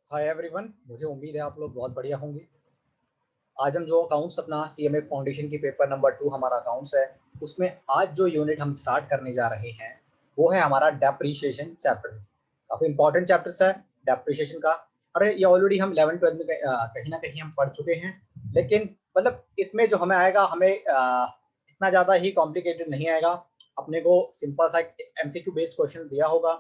Hi everyone, मुझे उम्मीद है आप लोग बहुत बढ़िया होंगे। आज हम जो अकाउंट्स अपना सीएमए फाउंडेशन की पेपर नंबर 2 हमारा अकाउंट्स है, उसमें आज जो यूनिट हम स्टार्ट करने जा रहे हैं वो है हमारा डेप्रीशिएशन चैप्टर। काफी इंपॉर्टेंट चैप्टर्स है डेप्रीशिएशन का। अरे ये ऑलरेडी हम 11 12 में कहीं ना कहीं हम पढ़ चुके हैं, लेकिन मतलब इसमें जो हमें आएगा हमें इतना ज्यादा ही कॉम्प्लिकेटेड नहीं आएगा। अपने को सिंपल सा एमसीक्यू बेस्ड क्वेश्चन दिया होगा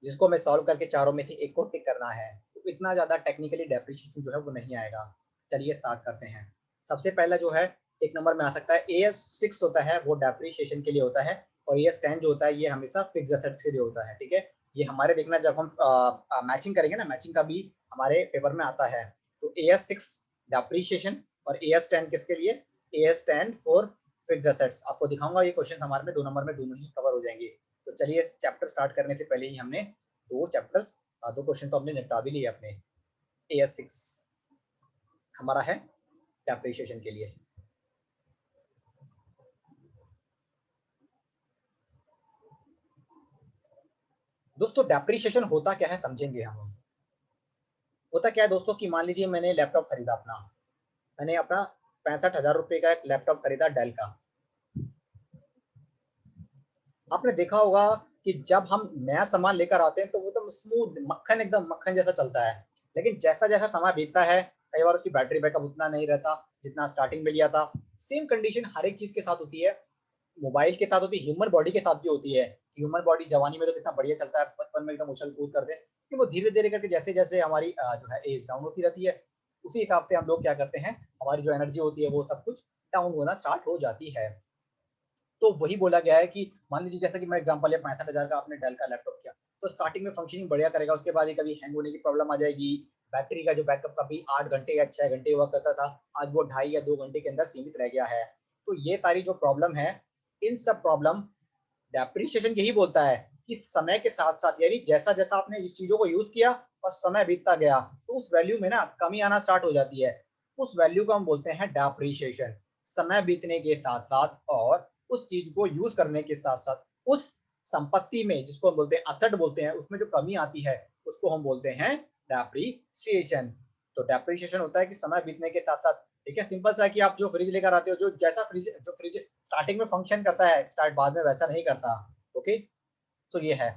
जिसको हमें सॉल्व करके चारों में से एक को टिक करना है। तो इतना ज्यादा टेक्निकली डेप्रिशिएशन जो है वो नहीं आएगा। चलिए स्टार्ट करते हैं। सबसे पहला जो है एक नंबर में आ सकता है AS6 होता है, वो डेप्रिशिएशन के लिए होता है। और AS10 जो होता है ये हमेशा फिक्स एसेट्स के लिए होता है। ठीक है, ये हमारे देखना जब हम मैचिंग करेंगे ना, मैचिंग का भी हमारे पेपर में आता है। तो AS6 डेप्रिशिएशन और AS10 किसके लिए? AS10 for fix assets. आपको दिखाऊंगा ये क्वेश्चन हमारे में 2 नंबर में दोनों ही कवर हो जाएंगे। तो चलिए इस चैप्टर स्टार्ट करने से पहले ही हमने दो क्वेश्चन तो हमने निपटा भी लिए अपने। AS6 हमारा है डेप्रिशिएशन के लिए। दोस्तों डेप्रिशिएशन होता क्या है समझेंगे हम। होता क्या है दोस्तों कि मान लीजिए मैंने लैपटॉप खरीदा अपना, मैंने अपना 65,000 रुपए का एक लैपटॉप खरीदा डेल का। आपने देखा होगा कि जब हम नया सामान लेकर आते हैं तो वो एकदम स्मूथ मक्खन, एकदम मक्खन जैसा चलता है। लेकिन जैसा जैसा समय बीतता है कई बार उसकी बैटरी बैकअप उतना नहीं रहता जितना स्टार्टिंग में लिया था। सेम कंडीशन हर एक चीज के साथ होती है। मोबाइल के साथ होती है, ह्यूमन बॉडी के साथ भी होती है। ह्यूमन बॉडी जवानी में तो कितना बढ़िया चलता है, बचपन में एकदम उछल कूद करते हैं, कि वो धीरे धीरे करके जैसे जैसे हमारी जो है एज डाउन होती रहती है, उसी हिसाब से हम लोग क्या करते हैं, हमारी जो एनर्जी होती है वो सब कुछ डाउन होना स्टार्ट हो जाती है। तो वही बोला गया है कि मान लीजिए जैसा कि मैं एग्जांपल लिया 65,000 का आपने डेल का लैपटॉप किया, तो स्टार्टिंग में फंक्शनिंग बढ़िया करेगा, उसके बाद ही कभी हैंग होने की प्रॉब्लम आ जाएगी। बैटरी का जो बैकअप कभी 8 घंटे या 6 घंटे हुआ करता था, आज वो 2.5 या 2 घंटे के अंदर सीमित रह गया है। तो ये सारी जो प्रॉब्लम है, इन सब प्रॉब्लम डेप्रिसिएशन यही बोलता है कि समय के साथ साथ, यानी जैसा जैसा आपने इस चीजों को यूज किया और समय बीतता गया तो उस वैल्यू में ना कमी आना स्टार्ट हो जाती है। उस वैल्यू को हम बोलते हैं डेप्रिसिएशन। समय बीतने के साथ साथ और उस चीज को यूज करने के साथ साथ उस संपत्ति में, जिसको हम बोलते हैं असेट बोलते हैं, उसमें जो कमी आती है उसको हम बोलते हैं डेप्रिसिएशन। तो डेप्रिसिएशन होता है कि समय बीतने के साथ साथ, ठीक है, सिंपल सा है कि आप जो फ्रिज लेकर आते हो, जो फ्रिज स्टार्टिंग में फंक्शन करता है, स्टार्ट बाद में वैसा नहीं करता। ओके, तो ये है।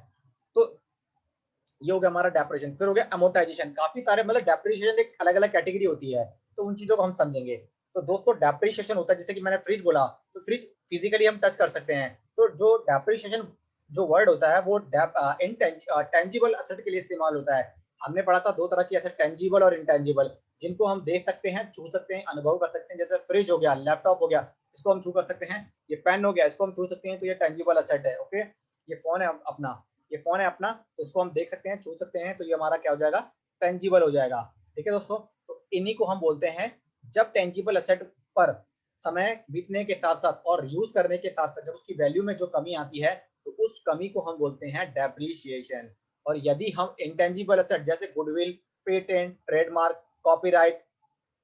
तो ये हो गया हमारा डेप्रिसिएशन। फिर हो गया अमोर्टाइजेशन। काफी सारे मतलब डेप्रिसिएशन एक अलग अलग कैटेगरी होती है, तो उन चीजों को हम समझेंगे। तो दोस्तों डेप्रिसिएशन होता है, जैसे कि मैंने फ्रिज बोला, तो फ्रिज फिजिकली हम टच कर सकते हैं। तो जो डेप्रिसिएशन जो वर्ड होता है वो टेंजिबल असेट के लिए इस्तेमाल होता है। हमने पढ़ा था दो तरह की एसेट, टेंजिबल और इनटेंजिबल, जिनको हम देख सकते हैं, छू सकते हैं, अनुभव कर सकते हैं। जैसे फ्रिज हो गया, लैपटॉप हो गया, इसको हम छू कर सकते हैं। ये पेन हो गया, इसको हम छू सकते हैं, तो ये टेंजिबल असेट है। ओके, ये फोन है अपना, ये फोन है अपना, तो इसको हम देख सकते हैं, छू सकते हैं, तो ये हमारा क्या हो जाएगा, टेंजिबल हो जाएगा। ठीक है दोस्तों, तो इन्हीं को हम बोलते हैं, जब टेंजिबल असेट पर समय बीतने के साथ साथ और यूज करने के साथ साथ जब उसकी वैल्यू में जो कमी आती है, तो उस कमी को हम बोलते हैं डेप्रिसिएशन। और यदि हम इंटेंजिबल असेट जैसे गुडविल, पेटेंट, ट्रेडमार्क, कॉपीराइट,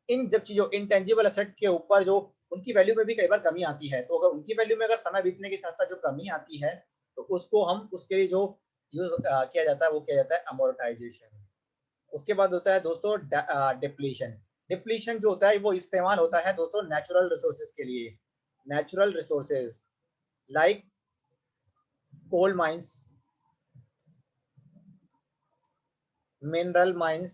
इन जब चीजों इंटेंजिबल असेट के ऊपर जो उनकी वैल्यू में भी कई बार कमी आती है, तो अगर उनकी वैल्यू में अगर समय बीतने के साथ साथ जो कमी आती है, तो उसको हम उसके लिए जो यूज किया जाता है वो किया जाता है अमोर्टाइजेशन। उसके बाद होता है दोस्तों डिप्लीशन। डिप्लीशन जो होता है वो इस्तेमाल होता है दोस्तों नेचुरल रिसोर्सेज के लिए। Natural resources like coal mines, mineral mines.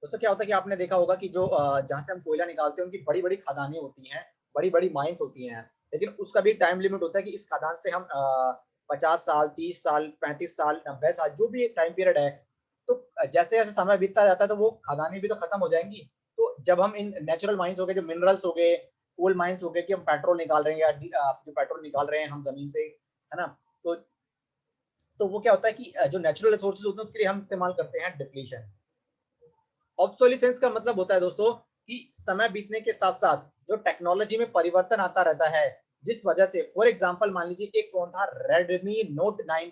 दोस्तों क्या होता है कि आपने देखा होगा कि जो जहां से हम कोयला निकालते हैं उनकी बड़ी बड़ी खदानें होती हैं, बड़ी बड़ी माइंस होती हैं, लेकिन उसका भी टाइम लिमिट होता है कि इस खदान से हम 50 साल, 30 साल, 35 साल, 90 साल, जो भी टाइम पीरियड है, तो जैसे जैसे समय बीतता जाता है तो वो खदानें भी तो खत्म हो जाएंगी। तो जब हम इन नेचुरल माइंस हो गए, जो मिनरल्स हो गए, कोल माइंस हो गए, कि हम पेट्रोल निकाल रहे हैं या जो पेट्रोल निकाल रहे हैं हम जमीन से, है ना, तो वो क्या होता है कि जो नेचुरल रिसोर्सेज होते हैं उसके लिए हम इस्तेमाल करते हैं डिप्लीशन। ऑब्सोलिसेंस का मतलब होता है दोस्तों कि समय बीतने के साथ साथ जो टेक्नोलॉजी में परिवर्तन आता रहता है, जिस वजह से, फॉर एग्जांपल मान लीजिए एक फोन था रेडमी नोट 9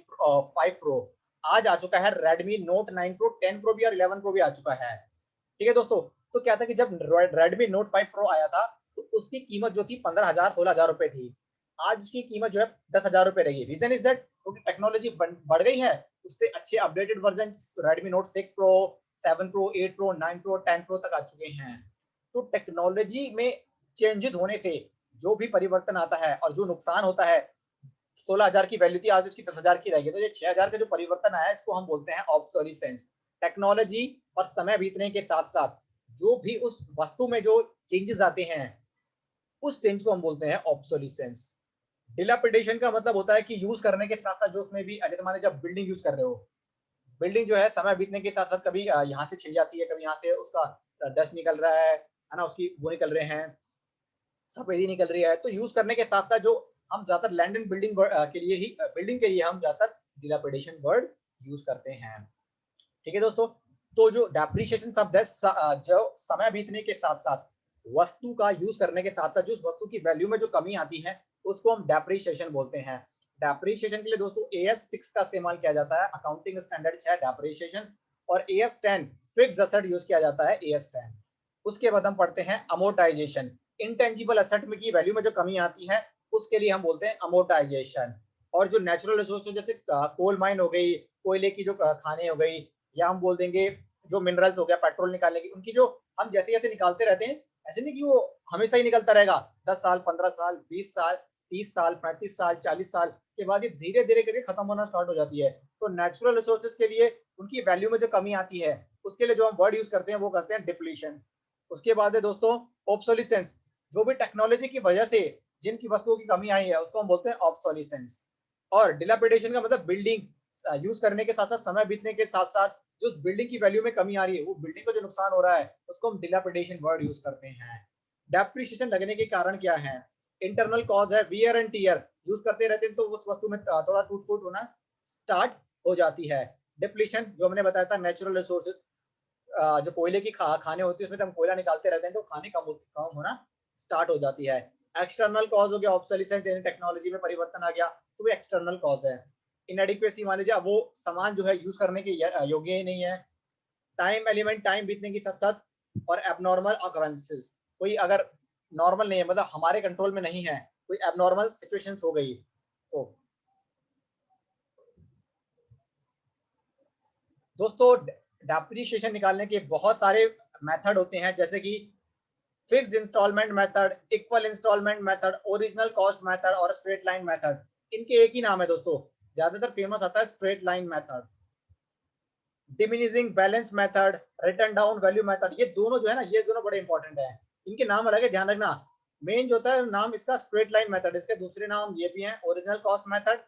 5 प्रो, आज आ चुका है रेडमी नोट 9 प्रो, 10 प्रो भी और 11 प्रो भी आ चुका है। ठीक है दोस्तों, तो क्या था कि जब रेडमी नोट 5 प्रो आया था तो उसकी कीमत जो थी 15,000 16,000 रुपए थी। आज उसकी कीमत जो है 10,000 रुपए रहेगी। रीजन इज दैट क्योंकि टेक्नोलॉजी बढ़ गई है, उससे अच्छे updated version Redmi Note 6 Pro, 7 Pro, 8 Pro, 9 Pro, 10 Pro तक आ चुके हैं। तो टेक्नोलॉजी में चेंजेस होने से जो भी परिवर्तन आता है और जो नुकसान होता है, 16,000 की वैल्यू थी, आज उसकी 10,000 की रहेगी, तो ये 6,000 का जो परिवर्तन आया है इसको हम बोलते हैं ऑब्सोलिसेंस। टेक्नोलॉजी और समय बीतने के साथ साथ जो भी उस वस्तु में जो चेंजेस आते हैं उस चेंज को हम बोलते हैं ऑब्सोलिसेंस। डिलापिडेशन का मतलब होता है कि यूज करने के साथ साथ जो उसमें भी अगर माने जब बिल्डिंग यूज कर रहे हो, बिल्डिंग जो है समय बीतने के साथ साथ कभी यहाँ से छिल जाती है, कभी यहाँ से उसका डस्ट निकल रहा है ना, उसकी वो निकल रहे हैं, सफेदी निकल रही है। तो यूज करने के साथ साथ जो हम ज्यादातर लैंड एंड बिल्डिंग के लिए ही बिल्डिंग के लिए हम ज्यादातर डिलापिडेशन वर्ड यूज करते हैं। ठीक है दोस्तों, तो जो डेप्रिसिएशन शब्द है जो समय बीतने के साथ साथ वस्तु का यूज करने के साथ साथ जो उस वस्तु की वैल्यू में जो कमी आती है उसको हम डेप्रिसिएशन बोलते हैं। डेप्रिसिएशन के लिए दोस्तों AS6 का इस्तेमाल किया जाता है, अकाउंटिंग स्टैंडर्ड 6 डेप्रिसिएशन, और AS10 फिक्स्ड एसेट यूज किया जाता है, AS10। उसके बाद हम पढ़ते हैं अमोर्टाइजेशन। इंटेंजिबल एसेट में की वैल्यू में जो कमी आती है उसके लिए हम बोलते हैं अमोर्टाइजेशन। और जो नेचुरल रिसोर्सेज जैसे कोल माइन हो गई, कोयले की जो खाने हो गई, या हम बोल देंगे जो मिनरल्स हो गया, पेट्रोल निकालने की, उनकी जो हम जैसे जैसे निकालते रहते हैं, ऐसे नहीं कि वो हमेशा ही निकलता रहेगा, 10 साल, 15 साल, 20 साल, 30 साल, 35 साल, 40 साल के बाद ये धीरे धीरे करके खत्म होना स्टार्ट हो जाती है। तो नेचुरल रिसोर्सेज के लिए उनकी वैल्यू में जो कमी आती है उसके लिए जो हम वर्ड यूज करते हैं वो करते हैं डिप्लीशन। उसके बाद है दोस्तों ऑब्सोलिसेंस। जो भी टेक्नोलॉजी की वजह से जिनकी वस्तुओं की कमी आई है उसको हम बोलते हैं ऑब्सोलिसेंस। और डिलापिडेशन का मतलब बिल्डिंग यूज करने के साथ साथ समय बीतने के साथ साथ जो बिल्डिंग की वैल्यू में कमी आ रही है, वो बिल्डिंग को जो नुकसान हो रहा है उसको हम डिलापिडेशन वर्ड यूज करते हैं। डेप्रिसिएशन लगने के कारण क्या है? इंटरनल कॉज है वियर एंड टीयर, यूज करते रहते हैं तो उस वस्तु में थोड़ा टूट फूट होना स्टार्ट हो जाती है। डिप्लीशन जो हमने बताया था, नेचुरल रिसोर्सेज, जो कोयले की खाने होती है उसमें हम कोयला निकालते रहते हैं तो खाने कम होना स्टार्ट हो जाती है। एक्सटर्नल कॉज हो गया ऑब्सोलिसेंस, यानी टेक्नोलॉजी में परिवर्तन आ गया तो वो एक्सटर्नल कॉज है। इनएडिक्वेसी मान लीजिए वो सामान जो है यूज करने के योग्य ही नहीं है। टाइम एलिमेंट, टाइम बीतने के साथ साथ। और एबनॉर्मल ऑकरेंसेस, कोई अगर नॉर्मल नहीं है, मतलब हमारे कंट्रोल में नहीं है, कोई एबनॉर्मल सिचुएशंस हो गई तो। दोस्तों डेप्रिसिएशन निकालने के बहुत सारे मेथड होते हैं, जैसे कि fixed instalment method, equal instalment method, original cost method और स्ट्रेट लाइन मेथड। इनके एक ही नाम है दोस्तों, ज्यादातर फेमस आता है straight line method. Diminishing balance method, written down value method, ये दोनों जो है ना, ये दोनों बड़े इंपॉर्टेंट है। इनके नाम अलग है, ध्यान रखना। मेन जो होता है नाम इसका स्ट्रेट लाइन मेथड, इसके दूसरे नाम ये भी हैं, original cost method,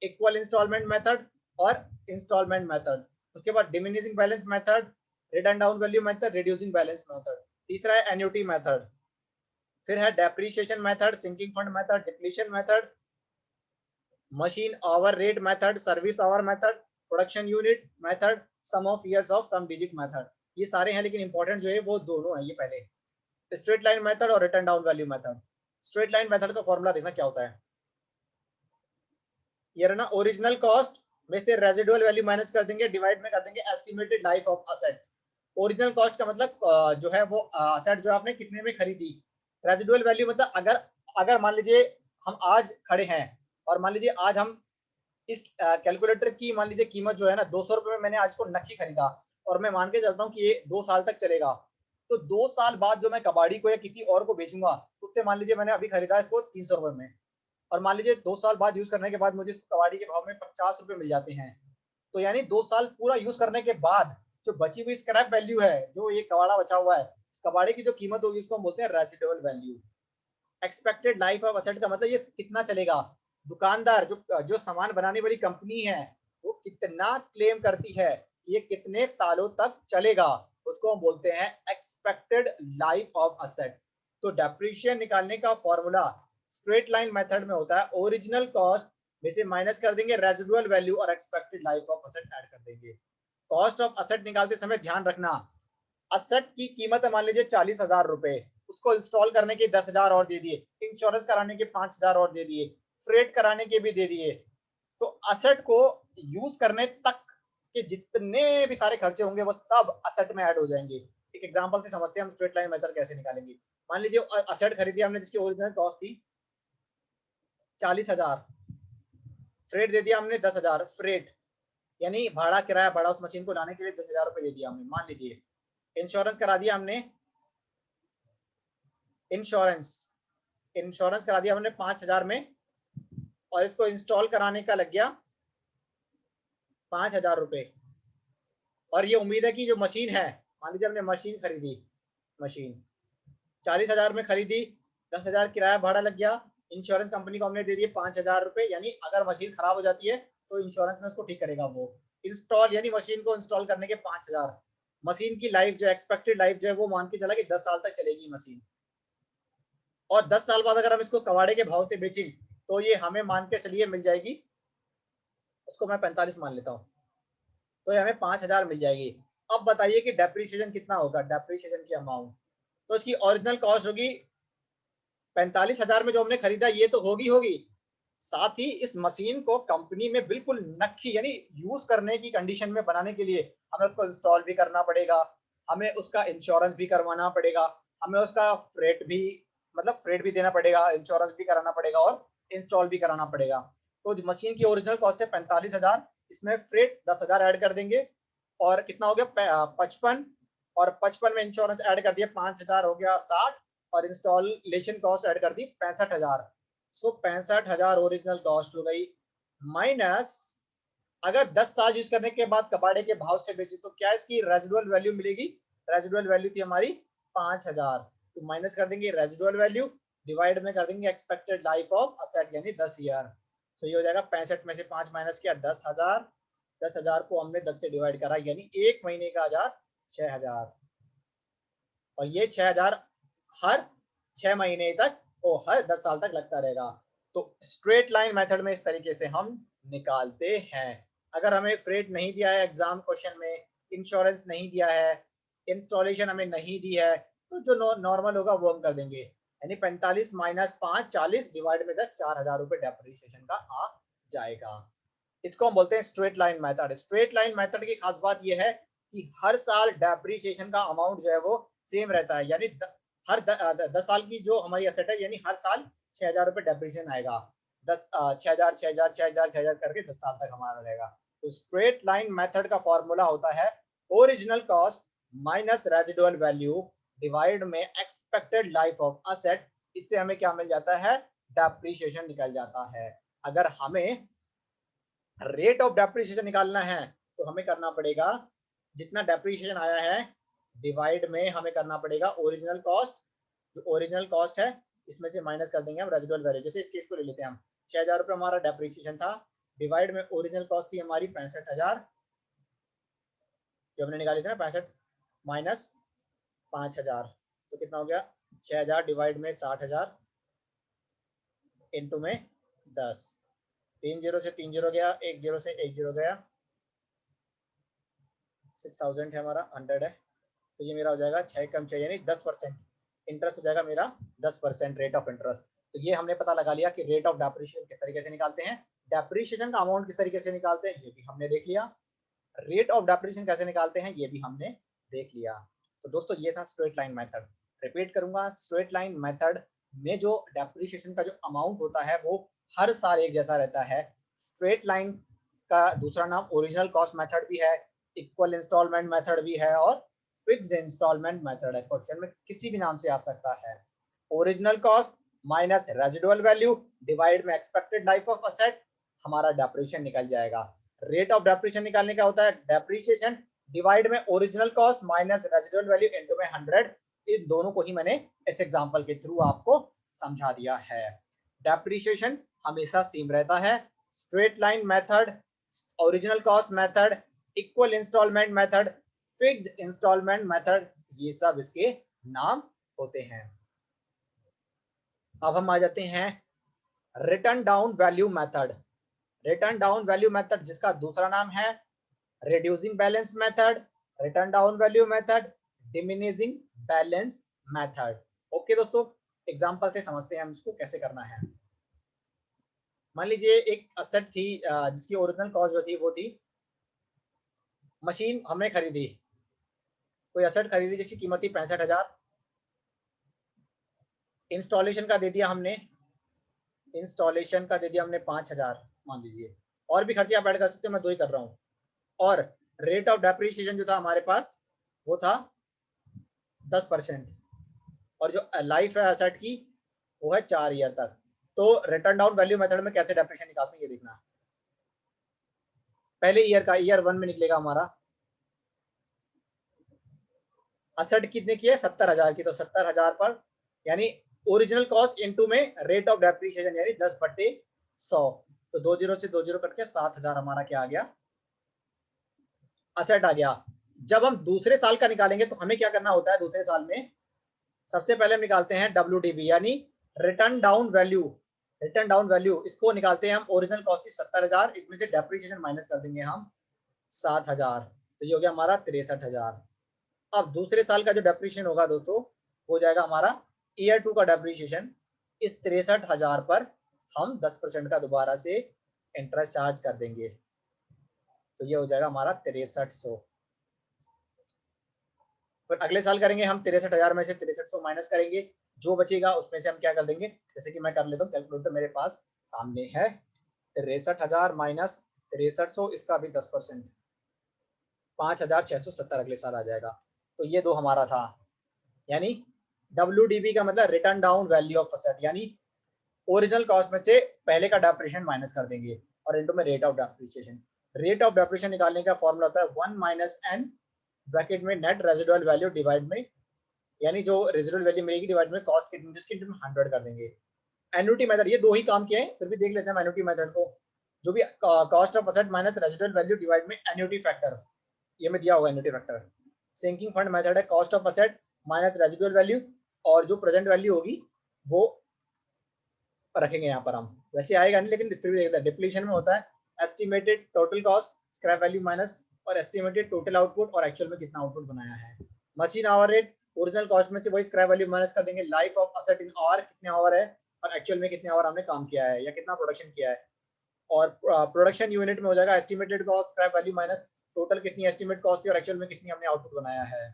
equal instalment method और इंस्टॉलमेंट मेथड। उसके बाद diminishing balance method, written down value method, reducing balance method. तीसरा है एन्युटी मेथड। फिर है depreciation method, sinking fund method, depletion method, machine hour rate method, service hour method, production unit method, sum of years of sum digit method. ये सारे हैं, लेकिन important जो है वो दोनों है। ये पहले स्ट्रेट लाइन मेथड और written down value method. Straight line method का फॉर्मूला देखना क्या होता है। ये ना ओरिजिनल कॉस्ट में से रेजिडुअल वैल्यू माइनस कर देंगे, डिवाइड में कर देंगे estimated life of asset. Original cost का मतलब जो है वो असेट जो आपने कितने में खरीदी। रेजिडुअल वैल्यू मतलब अगर अगर मान लीजिए हम आज खड़े हैं और मान लीजिए आज हम इस कैलकुलेटर की मान लीजिए कीमत जो है ना 200 रुपए में मैंने आज को नक्की खरीदा, और मैं मान के चलता हूँ कि ये 2 साल तक चलेगा। तो 2 साल बाद जो मैं कबाड़ी को या किसी और को बेचूंगा, उससे मान लीजिए मैंने अभी खरीदा इसको 300 रुपए में, और मान लीजिए 2 साल बाद यूज करने के बाद मुझे इस कबाड़ी के भाव में 50 रुपए मिल जाते हैं। तो यानी 2 साल पूरा यूज करने के बाद जो बची हुई स्क्रैप वैल्यू है, जो ये कबाड़ा बचा हुआ है, इस कबाड़े की जो कीमत होगी उसको हम बोलते हैं residual value. Expected life of asset का मतलब ये कितना चलेगा। दुकानदार जो जो सामान बनाने वाली कंपनी है वो कितना क्लेम करती है, ये कितने सालों तक चलेगा, उसको हम बोलते हैं एक्सपेक्टेड लाइफ ऑफ असेट। तो डेप्रिसिएशन निकालने का फॉर्मूला स्ट्रेट लाइन मेथड में होता है, ओरिजिनल कॉस्ट में से माइनस कर देंगे रेजिडुअल वैल्यू और expected life of asset add कर देंगे। कॉस्ट ऑफ असेट निकालते समय ध्यान रखना, असेट की कीमत है मान लीजिए 40,000 रुपए, उसको इंस्टॉल करने के 10,000 और दे दिए, इंश्योरेंस कराने के 5,000 और दे दिए, फ्रेट कराने के भी दे दिए। तो असेट को यूज करने तक के जितने भी सारे खर्चे होंगे वो सब असेट में ऐड हो जाएंगे। एक एग्जांपल से समझते हैं हम स्ट्रेट लाइन मेथड कैसे निकालेंगे। मान लीजिए असेट खरीदी हमने जिसकी ओरिजिनल कॉस्ट थी 40,000, फ्रेट दे दिया हमने 10,000 फ्रेट, यानी भाड़ा किराया बढ़ा, उस मशीन को लाने के लिए 10,000 रुपए दे दिया हमने, मान लीजिए। इंश्योरेंस करा दिया हमने, इंश्योरेंस इंश्योरेंस करा दिया हमने 5,000 में, और इसको इंस्टॉल कराने का लग गया 5,000 रुपए। और ये उम्मीद है कि जो मशीन है, मान लीजिए हमने मशीन खरीदी, मशीन 40,000 में खरीदी, 10,000 किराया भाड़ा लग गया, इंश्योरेंस कंपनी को हमने दे दिए 5,000 रुपए, यानी अगर मशीन खराब हो जाती है तो इंश्योरेंस में उसको ठीक करेगा वो। इंस्टॉल यानी मशीन को इंस्टॉल करने के 5,000। मशीन की लाइफ जो एक्सपेक्टेड लाइफ जो है वो मान के चला कि 10 साल तक चलेगी मशीन, और 10 साल बाद अगर हम इसको कबाड़े के भाव से बेचें तो ये हमें मान के चलिए मिल जाएगी, उसको मैं 45 मान लेता हूँ, तो ये हमें 5,000 मिल जाएगी। अब बताइए कि डेप्रीशिएशन कितना होगा, डेप्रीशिएशन की अमाउंट, तो इसकी ओरिजिनल कॉस्ट होगी 45,000 में जो हमने खरीदा, ये तो होगी होगी, साथ ही इस मशीन को कंपनी में बिल्कुल नक्की यानी यूज करने की कंडीशन में बनाने के लिए हमें उसको इंस्टॉल भी करना पड़ेगा, हमें उसका इंश्योरेंस भी करवाना पड़ेगा, हमें उसका फ्रेट भी मतलब फ्रेट भी देना पड़ेगा, इंश्योरेंस भी कराना पड़ेगा और इंस्टॉल भी कराना पड़ेगा। तो मशीन की ओरिजिनल कॉस्ट है 45,000, इसमें फ्रेट 10,000 ऐड कर देंगे, और कितना हो गया 55, और 55 में इंश्योरेंस ऐड कर दिया 5,000 हो गया 60, और इंस्टॉलेशन कॉस्ट ऐड कर दी 65,000। सो 65,000 ओरिजिनल कॉस्ट हो गई, माइनस अगर 10 साल यूज करने के बाद कबाड़े के भाव से बेचे तो क्या इसकी रेजिडुअल वैल्यू मिलेगी, रेजिडुअल वैल्यू थी हमारी 5,000, तो माइनस कर देंगे रेजिडुअल वैल्यू, डिवाइड में कर देंगे एक्सपेक्टेड लाइफ ऑफ असेट यानी 10 ईयर। तो ये हो जाएगा 65 में से 5 माइनस किया 10,000, 10,000 को हमने 10 से डिवाइड करा यानी एक महीने का हजार 6,000, और ये 6,000 हर 6 महीने तक और हर 10 साल तक लगता रहेगा। तो स्ट्रेट लाइन मेथड में इस तरीके से हम निकालते हैं। अगर हमें फ्रेट नहीं दिया है एग्जाम क्वेश्चन में, इंश्योरेंस नहीं दिया है, इंस्टॉलेशन हमें नहीं दी है, तो जो नॉर्मल होगा वो हम कर देंगे, यानी 45 माइनस 5 40 डिवाइड में 10 4,000 रुपए डेप्रिसिएशन का आ जाएगा। इसको हम बोलते हैं straight line method. Straight line method की खास बात यह है कि हर साल डेप्रिसिएशन का अमाउंट जो है वो सेम रहता है, यानी हर 10 साल की जो हमारी एसेट है, यानी हर साल 6,000 रुपए डेप्रिसिएशन आएगा, 6,000 6,000 6,000 6,000 करके 10 साल तक हमारा रहेगा। तो स्ट्रेट लाइन मेथड का फॉर्मूला होता है original cost minus residual value divide में एक्सपेक्टेड लाइफ ऑफ असेट, इससे हमें क्या मिल जाता है, डेप्रिसिएशन निकल जाता है। अगर हमें रेट ऑफ डेप्रिसिएशन निकालना है तो हमें करना पड़ेगा जितना डेप्रिसिएशन आया है डिवाइड में हमें करना पड़ेगा ओरिजिनल कॉस्ट, जो ओरिजिनल कॉस्ट है इसमें से माइनस कर देंगे हम रेजिडुअल वैल्यू। जैसे इस केस को ले लेते हैं हम, 6,000 रुपये हमारा डेप्रिसिएशन था, डिवाइड में ओरिजिनल कॉस्ट थी हमारी 65,000 जो हमने निकाली थी ना 65 माइनस 5,000, तो कितना हो गया 6,000 डिवाइड में 60,000 इंटू में 10, 3 जीरो से 3 जीरो गया, 1 जीरो से 1 जीरो गया, 6,000 है हमारा 100 है, तो ये मेरा हो जाएगा 6 कम 6 यानी 10% इंटरेस्ट हो जाएगा मेरा 10% रेट ऑफ इंटरेस्ट। तो ये हमने पता लगा लिया कि रेट ऑफ डेप्रिसिएशन किस तरीके से निकालते हैं, डेप्रिसिएशन का अमाउंट किस तरीके से निकालते हैं ये भी हमने देख लिया, रेट ऑफ डेप्रिसिएशन कैसे निकालते हैं ये भी हमने देख लिया। तो दोस्तों ये था स्ट्रेट लाइन मेथड। रिपीट करूंगा, स्ट्रेट लाइन मेथड में जो डेप्रिसिएशन का जो अमाउंट होता है वो हर साल एक जैसा रहता है। स्ट्रेट लाइन का दूसरा नाम ओरिजिनल कॉस्ट मेथड भी है, इक्वल इंस्टॉलमेंट मेथड भी है, और फिक्स्ड इंस्टॉलमेंट मेथड है, क्वेश्चन में किसी भी नाम से आ सकता है। Original cost minus residual value divide में एक्सपेक्टेड लाइफ ऑफ असेट, हमारा डेप्रिसिएशन निकल जाएगा। रेट ऑफ डेप्रिसिएशन निकालने का होता है डेप्रिसिएशन डिवाइड में original cost minus residual value into में 100। इन दोनों को ही मैंने इस एग्जांपल के थ्रू आपको समझा दिया है। डेप्रिसिएशन हमेशा सेम रहता है, straight line method, original cost method, equal instalment method, fixed instalment method, ये सब इसके नाम होते हैं। अब हम आ जाते हैं return down value method. Written down value method जिसका दूसरा नाम है reducing balance method, written down value method, diminishing balance method. Okay दोस्तों, एग्जांपल से समझते हैं हम इसको कैसे करना है। मान लीजिए एक असेट थी जिसकी ओरिजिनल कॉस्ट जो थी वो थी, मशीन हमने खरीदी, कोई असेट खरीदी जिसकी कीमत थी 65,000, इंस्टॉलेशन का दे दिया हमने, इंस्टॉलेशन का दे दिया हमने 5,000 मान लीजिए, और भी खर्चे आप ऐड कर सकते हो, मैं 2 ही कर रहा हूँ। और रेट ऑफ डेप्रिसिएशन जो था हमारे पास वो था 10%, और जो लाइफ है एसेट की वो है 4 ईयर तक। तो रिटर्न डाउन वैल्यू मेथड में कैसे डेप्रिसिएशन निकालते हैं ये देखना। पहले ईयर का, ईयर 1 में निकलेगा हमारा एसेट कितने की है 70,000 की, तो 70,000 पर यानी ओरिजिनल कॉस्ट इनटू में रेट ऑफ डेप्रिसिएशन यानी 10/100, तो 20 से 20 कट के 7,000 हमारा क्या आ गया, असेट आ गया। जब हम दूसरे साल का निकालेंगे तो हमें क्या करना होता है दूसरे साल में, सबसे पहले हम निकालते हैं WDV यानी written down value. Return down value इसको निकालते हैं हम, ओरिजिनल कॉस्ट थी 70,000, इसमें से डेप्रिसिएशन माइनस कर देंगे हम 7,000, तो ये हो गया हमारा 63,000। अब दूसरे साल का जो डेप्रिसिएशन होगा दोस्तों हो जाएगा हमारा ईयर 2 का डेप्रिसिएशन। इस 63,000 पर हम 10% का दोबारा से इंटरेस्ट चार्ज कर देंगे, तो ये हो जाएगा हमारा 6300। फिर अगले साल करेंगे हम 63,000 में से 6300 माइनस करेंगे, जो बचेगा उसमें से हम क्या कर देंगे, जैसे कि मैं कर लेता हूँ, कैलकुलेटर मेरे पास सामने है। 63,000 माइनस 6300, इसका भी 10%, 5,670 अगले साल आ जाएगा। तो ये दो हमारा था, यानी WDV का मतलब return down value of asset, यानी ओरिजिनल कॉस्ट में से पहले का डेप्रिसिएशन माइनस कर देंगे और इनटू में rate of depreciation. Rate of depreciation निकालने का फॉर्मूला होता है 1 माइनस n ब्रैकेट में नेट रेजिडुअल वैल्यू डिवाइड में, यानी जो रेजिडुअल वैल्यू मिलेगी डिवाइड में कॉस्ट कितनी, जिसकी इनटू में 100 कर देंगे। एन्युटी मेथड, ये दो ही काम किए हैं, फिर भी देख लेते हैं एन्युटी मेथड को। जो भी cost of asset minus residual value divide में एन्युटी फैक्टर, ये में दिया होगा annuity factor. Sinking fund method है cost of asset minus residual value, और जो प्रेजेंट वैल्यू होगी वो रखेंगे यहाँ पर हम, वैसे आएगा नहीं लेकिन फिर भी देखते हैं। डिप्लीशन में होता है estimated total cost scrap value minus और एस्टिमेटेड टोटल आउटपुट और एक्चुअल में कितना आउटपुट बनाया है। Machine hour rate original cost में से वही स्क्रैप वैल्यू माइनस कर देंगे। Life of asset in hour, कितने आवर है और एक्चुअल में कितने आवर हमने काम किया है या कितना प्रोडक्शन किया है। और प्रोडक्शन यूनिट में हो जाएगा estimated cost scrap value minus total कितनी एस्टिमेट कॉस्ट थी और एक्चुअल में कितनी हमने आउटपुट बनाया है।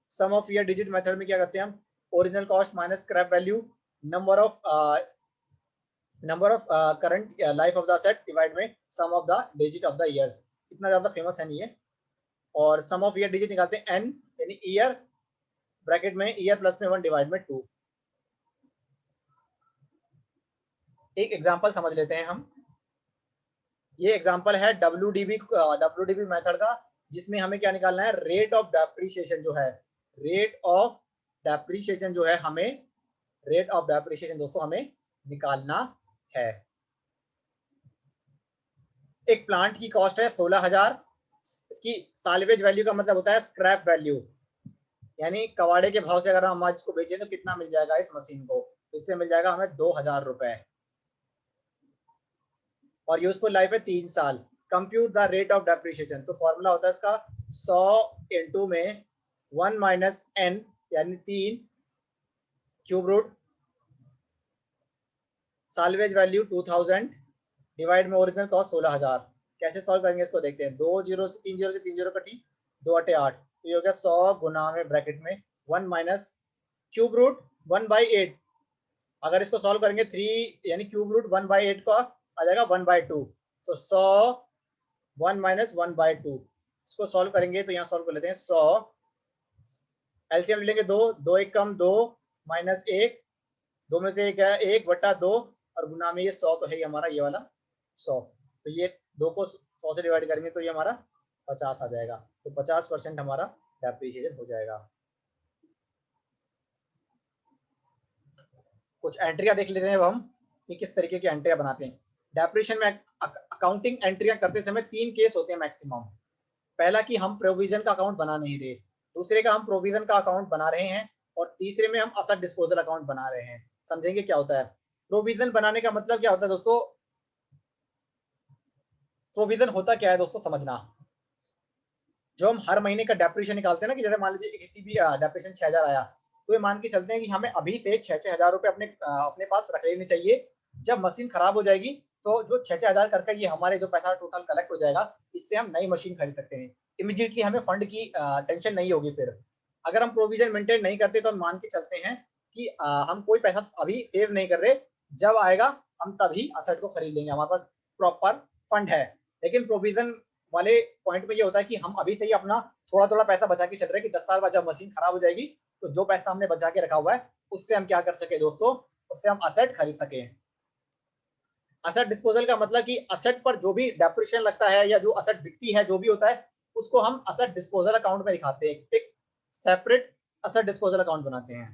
Sum of year digit method में क्या करते हैं हम, original cost minus scrap value number of current life of the set divide में sum of the digit of the years. इतना ज्यादा फेमस है नहीं है। और सम ऑफ ईयर डिजिट निकालते हैं n यानी ईयर ब्रैकेट में ईयर प्लस में 1 डिवाइड में 2। एक एग्जांपल समझ लेते हैं हम। ये एग्जांपल है WDB मेथड का, जिसमें हमें क्या निकालना है, रेट ऑफ डेप्रिसिएशन जो है, रेट ऑफ डेप्रिसिएशन जो है हमें, रेट ऑफ डेप्रिसिएशन दोस्तों हमें निकालना है। एक प्लांट की कॉस्ट है 16,000, इसकी साल्वेज वैल्यू का मतलब होता है स्क्रैप वैल्यू, यानी कबाड़े के भाव से अगर हम आज इसको बेचें तो कितना मिल जाएगा इस मशीन को, इससे मिल जाएगा हमें 2,000 रुपए, और यूजफुल लाइफ है 3 साल। Compute the rate of depreciation, तो फॉर्मूला होता है इसका 100 इंटू में 1 माइनस n यानी 3 cube root salvage value 2000 divide में ओरिजिनल कॉस्ट 16,000। कैसे सॉल्व करेंगे इसको देखते हैं। 2 0 से 3 0 कटी, 2 8 8, तो ये हो गया 100 गुना में ब्रैकेट में 1 माइनस क्यूब रूट 1/8। अगर इसको सॉल्व करेंगे 3 यानी क्यूब रूट 1/8 का आ जाएगा 1/2, तो 100 1 माइनस 1/2। इसको सॉल्व करेंगे तो यहाँ सॉल्व कर लेते हैं। 100 एलसीएम लेंगे, 2 2 1 कम 2 माइनस 1, 2 में से 1 है 1/2, और गुना में ये 100 तो है हमारा ये वाला 100, तो ये 2 को 100 से डिवाइड करेंगे तो ये हमारा 50 आ जाएगा, तो 50% हमारा डेप्रिसिएशन हो जाएगा। कुछ एंट्रियां देख लेते हैं अब हम कि किस तरीके की एंट्रियां बनाते हैं। डेप्रिसिएशन में अकाउंटिंग एंट्रियां करते समय 3 केस होते हैं मैक्सिमम। पहला कि हम प्रोविजन का अकाउंट बना नहीं रहे, दूसरे का हम प्रोविजन का अकाउंट बना रहे हैं, और तीसरे में हम असेट डिस्पोजल अकाउंट बना रहे हैं। समझेंगे क्या होता है प्रोविजन बनाने का मतलब, क्या होता है दोस्तों। प्रोविजन होता क्या है दोस्तों, समझना। जो हम हर महीने का डेप्रिसिएशन निकालते हैं ना, कि जैसे मान लीजिए किसी भी डेप्रिसिएशन 6,000 आया, तो ये मान के चलते हैं कि हमें अभी से 6,000 रुपए अपने पास रख लेने चाहिए। जब मशीन खराब हो जाएगी तो जो 6,000 करके ये हमारे जो पैसा टोटल कलेक्ट हो जाएगा, इससे हम नई मशीन खरीद सकते हैं। इमीडिएटली हमें फंड की टेंशन नहीं होगी। फिर अगर हम प्रोविजन मेंटेन नहीं करते तो हम मान के चलते हैं कि हम कोई पैसा अभी सेव नहीं कर रहे, जब आएगा हम तभी असेट को खरीद लेंगे, हमारे पास प्रॉपर फंड है। लेकिन प्रोविजन वाले पॉइंट में ये होता है कि हम अभी से ही अपना थोड़ा थोड़ा पैसा बचा के चल रहे हैं कि 10 साल बाद जब मशीन खराब हो जाएगी तो जो पैसा हमने बचा के रखा हुआ है उससे हम क्या कर सके दोस्तों, उससे हम असेट खरीद सके। असेट डिस्पोजल का मतलब कि असेट पर जो भी डेप्रिसिएशन लगता है या जो असेट बिकती है जो भी होता है उसको हम असेट डिस्पोजल अकाउंट में दिखाते हैं, एक सेपरेट असेट डिस्पोजल अकाउंट बनाते हैं।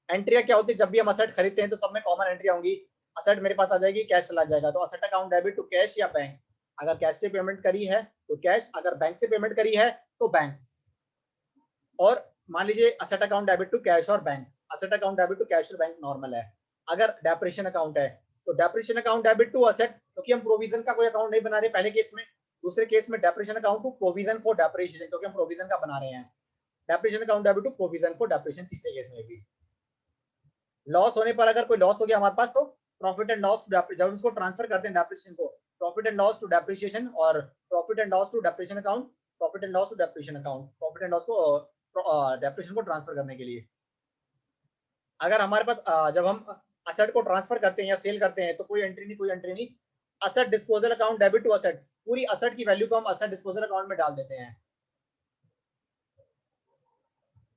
एंट्रिया क्या होती है, जब भी हम असेट खरीदते हैं तो सब में कॉमन एंट्री होंगी। असेट मेरे पास आ जाएगी, कैश चला जाएगा, तो asset account debit to cash या बैंक। अगर कैश से पेमेंट करी है तो कैश, अगर बैंक से पेमेंट करी है तो बैंक। और मान लीजिए asset account debit to cash और bank, asset account debit to cash और बैंक नॉर्मल है। अगर डेप्रिसिएशन अकाउंट है तो depreciation account debit to asset, क्योंकि हम प्रोविजन का कोई अकाउंट नहीं बना रहे पहले केस में। दूसरे केस में depreciation account to provision for depreciation, क्योंकि हम प्रोविजन का बना रहे हैं। Depreciation account debit to provision for depreciation तीसरे केस में भी। लॉस होने पर, अगर कोई लॉस हो गया हमारे पास, तो प्रॉफिट एंड लॉस, जब हम इसको ट्रांसफर करते हैं डेप्रिसिएशन को, profit and loss to depreciation और profit and loss to depreciation account, profit and loss to depreciation account, profit and loss को डेप्रिसिएशन को ट्रांसफर करने के लिए। अगर हमारे पास जब हम असेट को ट्रांसफर करते हैं या सेल करते हैं तो कोई एंट्री नहीं, कोई एंट्री नहीं। Asset disposal account debit to asset, पूरी असेट की वैल्यू को हम असेट डिस्पोजल अकाउंट में डाल देते हैं।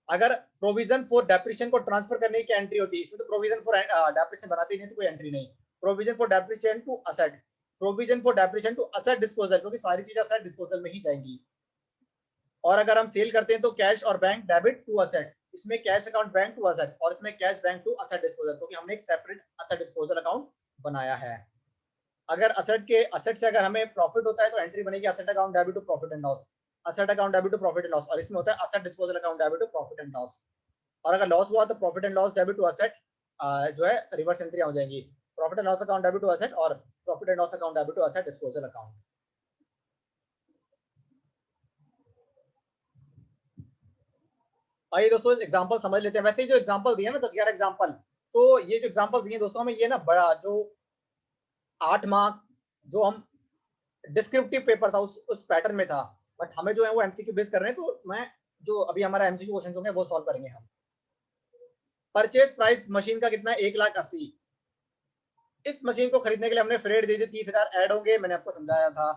अगर प्रोविजन फॉर डेप्रिसिएशन को ट्रांसफर करने की एंट्री होती है, इसमें तो प्रोविजन फॉर डेप्रिसिएशन बनाते ही नहीं तो कोई एंट्री नहीं। Provision for depreciation to asset, provision for depreciation to asset disposal, क्योंकि सारी चीजें असेट डिस्पोजल में ही जाएंगी। और अगर हम सेल करते हैं तो कैश और बैंक डेबिट टू असेट, इसमें cash account bank to asset और इसमें cash bank to asset disposal, क्योंकि हमने एक सेपरेट असेट डिस्पोजल अकाउंट बनाया है। अगर असेट से अगर हमें प्रॉफिट होता है तो एंट्री बनेगी asset account debit to profit and loss, asset account debit to profit and loss, और इसमें होता है asset disposal account debit to profit and loss. और अगर लॉस हुआ तो profit and loss debit to asset जो है रिवर्स एंट्री हो जाएंगी, profit and loss account debit to asset और profit and loss account debit to asset disposal account. आइए दोस्तों एग्जांपल समझ लेते हैं। वैसे ही जो एग्जांपल दिए ना 10-11 एग्जांपल, तो ये जो एग्जांपल दिए दोस्तों हमें, ये ना बड़ा जो 8 मार्क जो हम डिस्क्रिप्टिव पेपर था उस पैटर्न में था, बट हमें जो है वो एमसीक्यू बेस कर रहे हैं, तो मैं जो अभी हमारा एमसीक्यू क्वेश्चन होंगे वो सॉल्व करेंगे हम। परचेज प्राइस मशीन का कितना है, 1,80,000। इस मशीन को खरीदने के लिए हमने फ्रेट दे दी 30,000 ऐड होंगे, मैंने आपको समझाया था।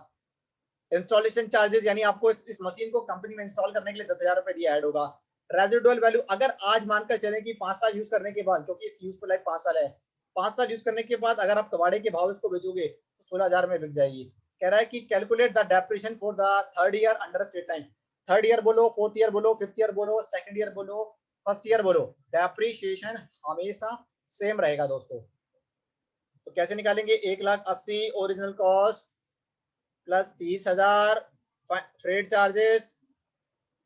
इंस्टॉलेशन चार्जेस, यानी आपको इस मशीन को कंपनी में इंस्टॉल करने के लिए 10,000 रुपए दिया ऐड होगा। रेजिडुअल वैल्यू, अगर आज मानकर चले कि 5 साल यूज करने के बाद, क्योंकि इसकी यूजफुल लाइफ 5 साल है, 5 साल यूज करने के बाद अगर आप कबाड़े के भाव इसको बेचोगे तो 16,000 में बिक जाएगी। कह रहा है कि calculate the depreciation for the third year under straight line. Third year बोलो, फोर्थ ईयर बोलो, फिफ्थ ईयर बोलो, सेकंड ईयर बोलो, फर्स्ट ईयर बोलो, डेप्रिसिएशन हमेशा सेम रहेगा दोस्तों। तो कैसे निकालेंगे, 1,80,000 original cost plus 30,000 freight charges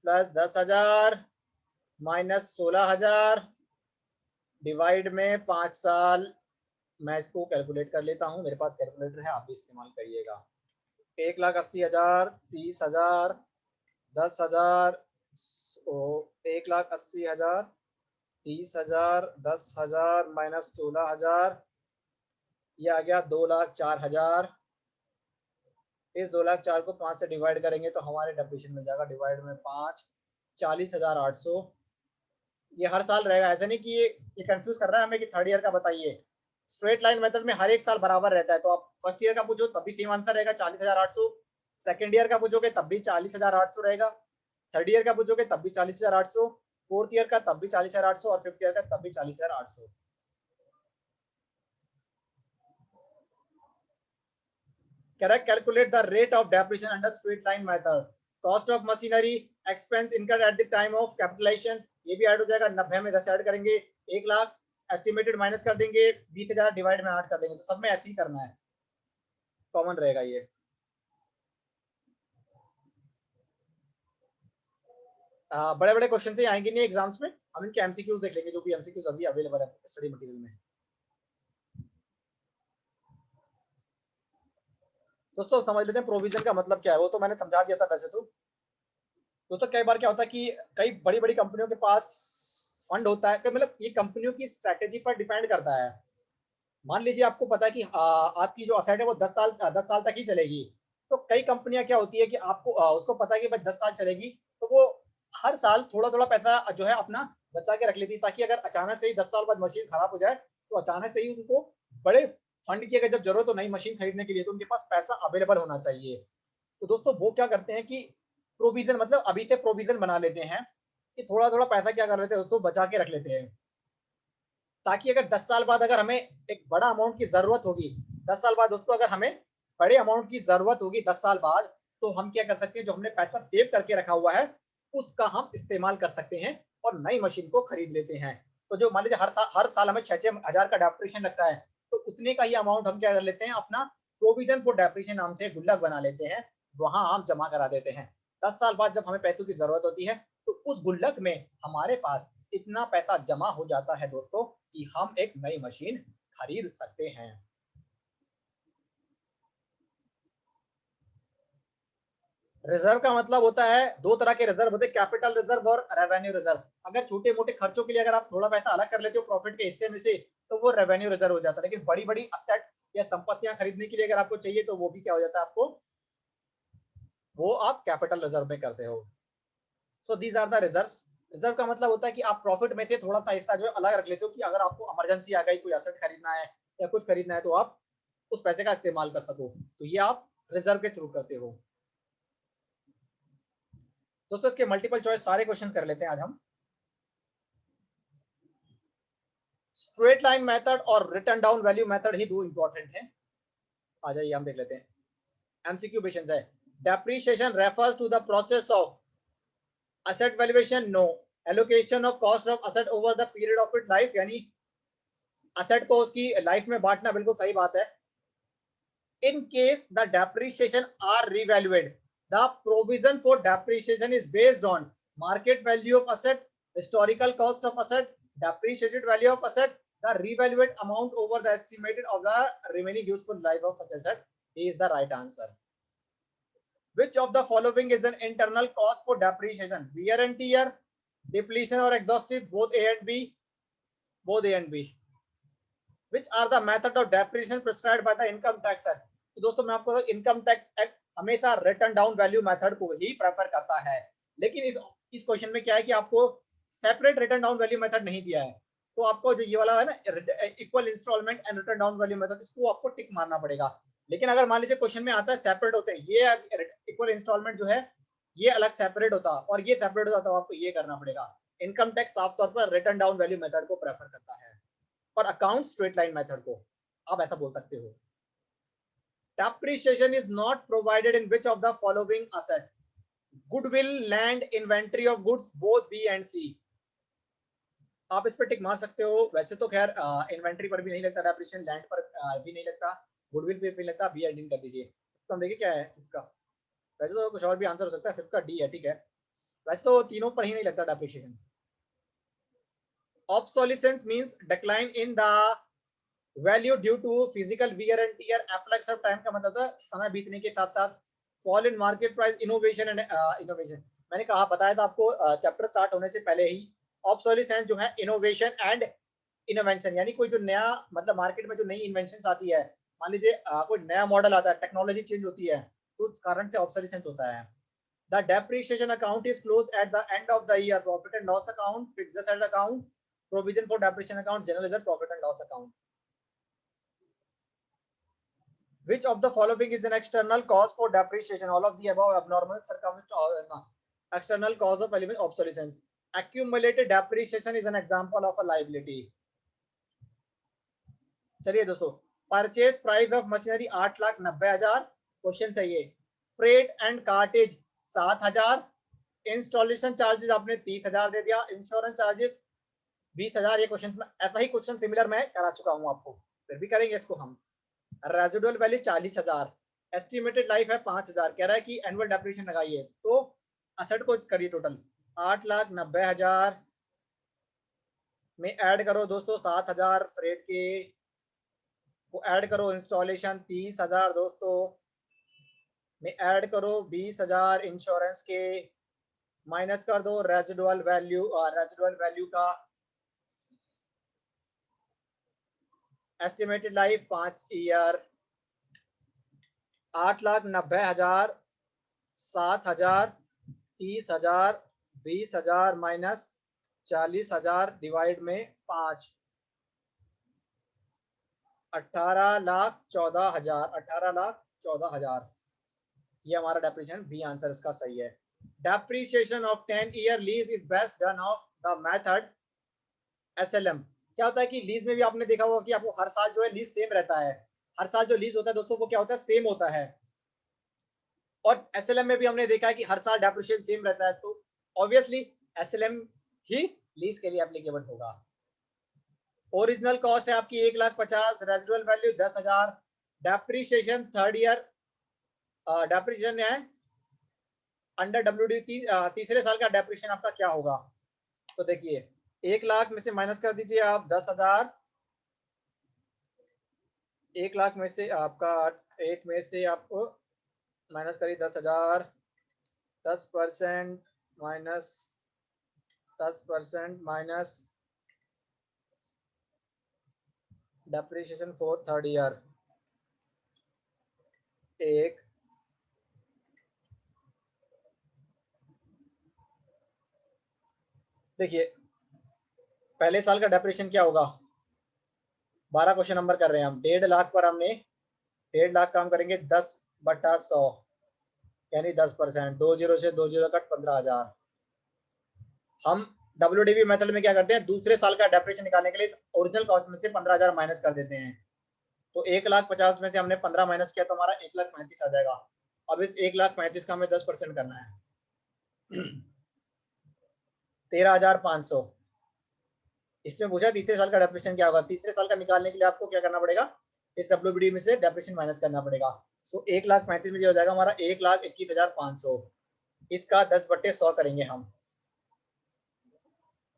plus 10,000 minus 16,000 divide में 5 साल। मैं इसको कैलकुलेट कर लेता हूँ, मेरे पास कैलकुलेटर है, आप भी इस्तेमाल करिएगा। 1,80,000, 30,000, 10,000, 1,80,000, 30,000, 10,000 माइनस 16,000, ये आ गया 2,04,000। इस 2,04,000 को 5 से डिवाइड करेंगे तो हमारे डेप्रिसिएशन मिल जाएगा, डिवाइड में 5, 40,800। ये हर साल रहेगा, ऐसा नहीं कि ये कंफ्यूज कर रहा है हमें कि थर्ड ईयर का बताइए। स्ट्रेट लाइन मेथड में हर एक साल बराबर रहता है, तो आप फर्स्ट ईयर का पूछो तब भी सेम आंसर रहेगा 40,800, सेकंड ईयर का पूछोगे तब भी 40,800 रहेगा, थर्ड ईयर का पूछोगे तब भी 40,800, फोर्थ ईयर का तब भी 40,800 और फिफ्थ ईयर का तब भी 40,800। Correct. Calculate the rate of depreciation under straight line method. Cost of machinery, expense incurred at the time of capitalization, ये भी ऐड हो जाएगा। 90 में 10 ऐड करेंगे, 1,00,000 एस्टिमेटेड माइनस कर देंगे, 20,000 डिवाइड में 8 कर देंगे। तो सब में ऐसे ही करना है, कॉमन रहेगा ये। बड़े बड़े क्वेश्चन से आएंगे नहीं एग्जाम्स में, हम इनके एमसीक्यूज देख लेंगे, जो भी एमसीक्यूज अभी अवेलेबल है स्टडी मटेरियल में। दोस्तों समझ लेते हैं प्रोविजन का मतलब क्या है, वो तो मैंने समझा दिया था वैसे तो। दोस्तों कई बार क्या होता है कि कई बड़ी बड़ी कंपनियों के पास फंड होता है, मतलब ये कंपनियों की स्ट्रैटेजी पर डिपेंड करता है। मान लीजिए आपको पता है कि आपकी जो असेट है वो 10 साल तक ही चलेगी, तो कई कंपनियां क्या होती है कि आपको उसको पता है कि भाई 10 साल चलेगी, तो वो हर साल थोड़ा थोड़ा पैसा जो है अपना बचा के रख लेती है, ताकि अगर अचानक से ही 10 साल बाद मशीन खराब हो जाए तो अचानक से ही उनको बड़े फंड की अगर जब जरूरत हो नई मशीन खरीदने के लिए तो उनके पास पैसा अवेलेबल होना चाहिए। तो दोस्तों वो क्या करते हैं कि प्रोविजन मतलब अभी से प्रोविजन बना लेते हैं कि थोड़ा थोड़ा पैसा क्या कर लेते हैं दोस्तों, बचा के रख लेते हैं, ताकि अगर 10 साल बाद अगर हमें एक बड़ा अमाउंट की जरूरत होगी, 10 साल बाद दोस्तों अगर हमें बड़े अमाउंट की जरूरत होगी 10 साल बाद, तो हम क्या कर सकते हैं, जो हमने पैसा सेव करके रखा हुआ है उसका हम इस्तेमाल कर सकते हैं और नई मशीन को खरीद लेते हैं। तो जो मान लीजिए हर साल हमें 6-6 हजार का डेप्रिसिएशन लगता है, तो उतने का ही अमाउंट हम क्या कर लेते हैं, अपना प्रोविजन फॉर डेप्रिसिएशन नाम से गुल्लक बना लेते हैं, वहां हम जमा करा देते हैं। 10 साल बाद जब हमें पैसों की जरूरत होती है तो उस गुल्लक में हमारे पास इतना पैसा जमा हो जाता है दोस्तों कि हम एक नई मशीन खरीद सकते हैं। रिजर्व का मतलब होता है, दो तरह के रिजर्व होते हैं, कैपिटल रिजर्व और रेवेन्यू रिजर्व। अगर छोटे मोटे खर्चों के लिए अगर आप थोड़ा पैसा अलग कर लेते हो प्रॉफिट के हिस्से में से, तो वो रेवेन्यू रिजर्व हो जाता है। लेकिन बड़ी बड़ी असेट या संपत्तियां खरीदने के लिए अगर आपको चाहिए, तो वो भी क्या हो जाता है, आपको वो आप कैपिटल रिजर्व में करते हो। So these are the reserve. Reserve का मतलब होता है कि आप प्रॉफिट में से थोड़ा सा हिस्सा जो है अलग रख लेते हो, कि अगर आपको इमरजेंसी आ गई, कोई एसेट खरीदना है या कुछ खरीदना है, तो आप उस पैसे का इस्तेमाल कर सको। तो ये आप रिजर्व के थ्रू करते हो। दोस्तों इसके मल्टीपल चॉइस सारे क्वेश्चंस कर लेते हैं आज हम। स्ट्रेट लाइन मेथड और रिटर्न डाउन वैल्यू मेथड ही दो इंपॉर्टेंट है। आ जाइए हम देख लेते हैं। एमसीक्यू क्वेश्चंस है। Depreciation refers to the process of asset valuation, no. Allocation of cost of asset over the period of its life, यानी asset को उसकी लाइफ में बांटना, बिल्कुल सही बात है। In case the depreciation are revalued, the provision for depreciation is based on market value of asset, historical cost of asset, depreciated value of asset, the revalued amount over the estimated of the remaining useful life of such asset is the right answer. Which of the following is an internal cause for depreciation? Wear and tear, depletion or exhaustive, both A and B, both A and B. Which are the method of depreciation prescribed by the income tax act? तो दोस्तों मैं आपको income tax act हमेशा return down value method को ही prefer करता है। लेकिन इस क्वेश्चन में क्या है कि आपको separate return down value method नहीं दिया है, तो आपको जो ये वाला है ना, equal instalment and written down value method, इसको आपको टिक मारना पड़ेगा। लेकिन अगर मान लीजिए क्वेश्चन में आता है सेपरेट होते हैं, ये इक्वल इंस्टॉलमेंट जो है ये अलग सेपरेट होता और ये सेपरेट होता, तो आपको ये करना पड़ेगा। इनकम टैक्स साफ तौर पर रिटर्न डाउन वैल्यू मेथड को प्रेफर करता है और अकाउंट स्ट्रेट लाइन मेथड को। आप ऐसा बोल सकते हो। Depreciation is not provided in which of the following asset? Goodwill, land, inventory of goods, both B and C. आप इस पर टिक मार सकते हो। वैसे तो खैर इन्वेंट्री पर भी नहीं लगता डेप्रिसिएशन, लैंड पर भी नहीं लगता, गुडविल पे भी लगता, बी एडिंग कर दीजिए। तो हम देखिए क्या है फिफ्थ का। वैसे तो कुछ और भी आंसर हो सकता है, फिफ्थ का डी है, ठीक है। वैसे तो तीनों पर ही नहीं लगता depreciation. Obsolescence means decline in the value due to physical wear and tear. Efflux of time का मतलब है समय बीतने के साथ साथ। Fall in market price, innovation and innovation. मैंने कहा बताया था आपको चैप्टर स्टार्ट होने से पहले ही। ऑब्सोलिसेंस जो है इनोवेशन एंड इनोवेशन, यानी कोई जो नया मतलब मार्केट में जो नई इन्वेंशन आती है, मान लीजिए कोई नया मॉडल आता है, टेक्नोलॉजी चेंज होती है, तो उस कारण से ऑब्सोलिसेंस होता है। The depreciation account is close at the end of the year. Profit and loss account, fixed asset account, provision for depreciation account, general ledger, profit and loss account. Which of the following is an external cause for depreciation? All of the above abnormal circumstances. External cause of element obsolescence. Accumulated depreciation is an example of a liability. चलिए दोस्तों, purchase price of machinery 8,90,000, question सही है। Freight and cartridge 7,000, installation charges आपने 30,000 दे दिया, insurance charges 20,000। ये question ऐसा ही question similar मैं करा चुका हूँ आपको, फिर भी करेंगे इसको हम। रेजिडुअल वैल्यू 40,000, एस्टिमेटेड लाइफ है 5,000। कह रहा है कि एनुअल डेप्रिसिएशन लगाइए, तो असेट को करिए टोटल 8,90,000 में ऐड करो दोस्तों 7,000 फ्रेट के, को ऐड करो इंस्टॉलेशन 30,000 दोस्तों में ऐड करो 20,000 इंश्योरेंस के, माइनस कर दो रेजिडुअल वैल्यू का estimated life 5 year. 8,90,000, 7,000, 30,000, 20,000 minus 40,000 divide में 5, 18,14,000, 18,14,000। ये हमारा डेप्रिसिएशन बी आंसर इसका सही है। Depreciation of 10 year lease is best done of the method SLM. क्या होता है कि लीज में भी आपने देखा होगा कि आपको हर साल जो है लीज सेम रहता है। हर साल जो लीज होता है दोस्तों वो क्या होता है, सेम होता है। और एसएलएम में भी हमने देखा है कि हर साल डेप्रिसिएशन सेम रहता है, तो ऑब्वियसली एसएलएम ही लीज के लिए एप्लीकेबल होगा। ओरिजिनल कॉस्ट है आपकी 1,50,000, residual value 10,000, depreciation third year depreciation है अंडर डब्ल्यू डी। तीसरे साल का डेप्रिसिएशन आपका क्या होगा? तो देखिए 1,00,000 में से माइनस कर दीजिए आप 10,000, 1,00,000 में से आपका 8 में से आपको माइनस करिए 10,000, 10% minus 10% minus depreciation for third year एक, देखिए पहले साल का डेप्रिसिएशन क्या होगा, 12 क्वेश्चन नंबर कर रहे हैं हम। 1,50,000 पर हमने 1,50,000 काम करेंगे 10/100 यानी 10%, 20 से 20 कट 15,000। हम डब्ल्यूडीबी मेथड में क्या करते हैं, दूसरे साल का डेप्रिसिएशन निकालने के लिए ओरिजिनल कॉस्ट में से 15,000 माइनस कर देते हैं। तो 1,50,000 में से हमने 15 माइनस किया तो हमारा 1,35,000 आ जाएगा। अब इस 1,35,000 का हमें 10% करना है 13,500। इसमें पूछा तीसरे साल का डेप्रिसिएशन क्या होगा। तीसरे साल का निकालने के लिए आपको क्या करना पड़ेगा, इस डब्ल्यूबीडी में से डेप्रिसिएशन माइनस करना पड़ेगा। सो 1,35,000 में हो जाएगा हमारा 1,21,500। इसका 10/100 करेंगे हम,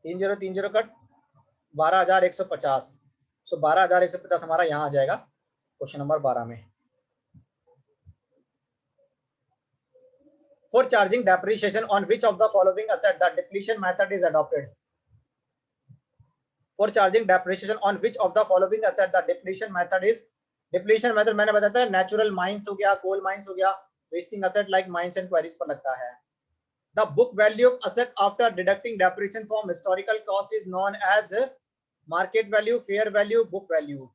3030 कट 12,150। सो 12,150 हमारा यहाँ आ जाएगा क्वेश्चन नंबर 12 में। For charging depreciation on which of the following asset the depletion method is adopted? For charging depreciation on which of the following asset the depletion method is? Depletion method मैंने बताया था natural mines हो गया, coal mines हो गया, wasting asset like mines and queries पर लगता है। The book value of asset after deducting depreciation from historical cost is known as market value, fair value, book value.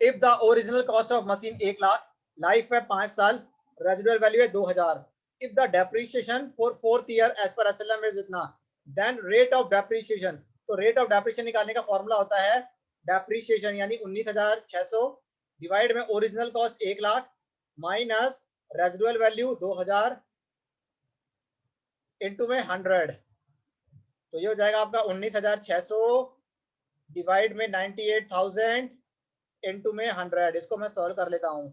If the original cost of machine 1,00,000, life है 5 साल, residual value है 2,000, if the depreciation for 4th year as per SLM is इतना, then rate of depreciation, तो rate of depreciation निकालने का formula होता है depreciation यानी 19,600 डिवाइड में original cost 1,00,000 minus residual value 2,000 into में 100। तो ये हो जाएगा आपका 19,600 डिवाइड में 98,000 इनटू में 100। इसको मैं सॉल्व कर लेता हूँ।